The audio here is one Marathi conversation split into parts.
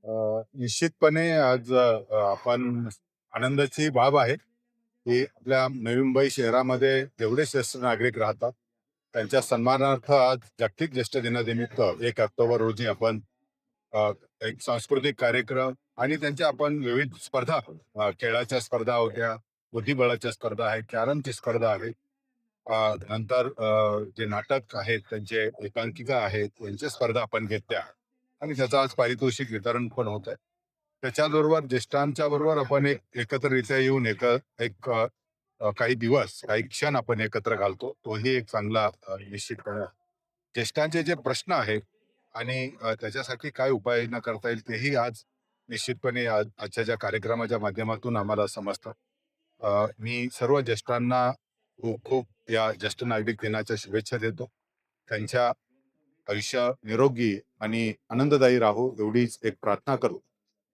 निश्चितपणे आज आपण आनंदाची बाब आहे की आपल्या नवी मुंबई शहरामध्ये जेवढे ज्येष्ठ नागरिक राहतात त्यांच्या सन्मानार्थ आज जागतिक ज्येष्ठ दिनानिमित्त 1 ऑक्टोबर रोजी आपण अ, एक सांस्कृतिक कार्यक्रम आणि त्यांच्या आपण विविध स्पर्धा, खेळाच्या स्पर्धा होत्या, बुद्धिबळाच्या स्पर्धा आहेत, कॅरमची स्पर्धा आहे, नंतर जे नाटक आहेत त्यांचे एकांकिका आहेत त्यांच्या स्पर्धा आपण घेतल्या आणि त्याचं आज पारितोषिक वितरण पण होत आहे. त्याच्याबरोबर ज्येष्ठांच्या बरोबर आपण एकत्रित्या येऊन एक काही दिवस काही क्षण आपण एकत्र घालतो, तोही एक चांगला निश्चितपणे आहे. ज्येष्ठांचे जे प्रश्न आहेत आणि त्याच्यासाठी काय उपाययोजना करता येईल तेही आज निश्चितपणे आजच्या ज्या कार्यक्रमाच्या माध्यमातून आम्हाला समजतं. मी सर्व ज्येष्ठांना खूप खूप या ज्येष्ठ नागरिक दिनाच्या शुभेच्छा देतो. त्यांच्या आयुष्य निरोगी आणि आनंददायी राहो एवढीच एक प्रार्थना करू.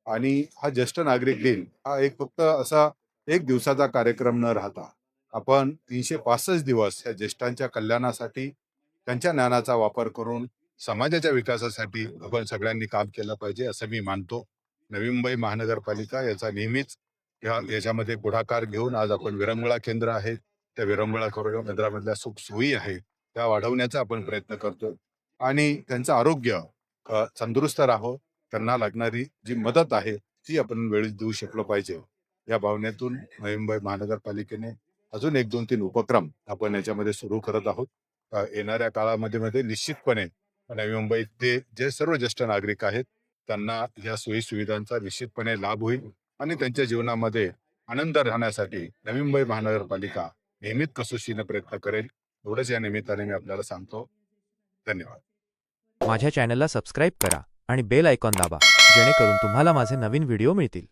आणि हा ज्येष्ठ नागरिक दिन हा एक फक्त असा एक दिवसाचा कार्यक्रम न राहता आपण 365 दिवस या ज्येष्ठांच्या कल्याणासाठी त्यांच्या ज्ञानाचा वापर करून समाजाच्या विकासासाठी आपण सगळ्यांनी काम केलं पाहिजे असं मी मानतो. नवी मुंबई महानगरपालिका याचा नेहमीच याच्यामध्ये पुढाकार घेऊन आज आपण विरंगुळा केंद्र आहे, त्या विरंगुळा केंद्रामधल्या सुखसोयी आहेत त्या वाढवण्याचा आपण प्रयत्न करतो आणि त्यांचं आरोग्य तंदुरुस्त राहो, त्यांना लागणारी जी मदत आहे ती आपण वेळीच देऊ शकलो पाहिजे. या भावनेतून नवी मुंबई महानगरपालिकेने अजून 1-2-3 उपक्रम आपण याच्यामध्ये सुरू करत आहोत. येणाऱ्या काळामध्ये मध्ये निश्चितपणे नवी मुंबईतले जे सर्व ज्येष्ठ नागरिक आहेत त्यांना या सोयी सुविधांचा निश्चितपणे लाभ होईल आणि त्यांच्या जीवनामध्ये आनंद राहण्यासाठी नवी मुंबई महानगरपालिका नेहमीच कसोशीने प्रयत्न करेल. एवढंच या निमित्ताने मी आपल्याला सांगतो. धन्यवाद. माझ्या चॅनलला सबस्क्राईब करा आणि बेल आयकॉन दाबा, जेणेकरून तुम्हाला माझे नवीन व्हिडिओ मिळतील.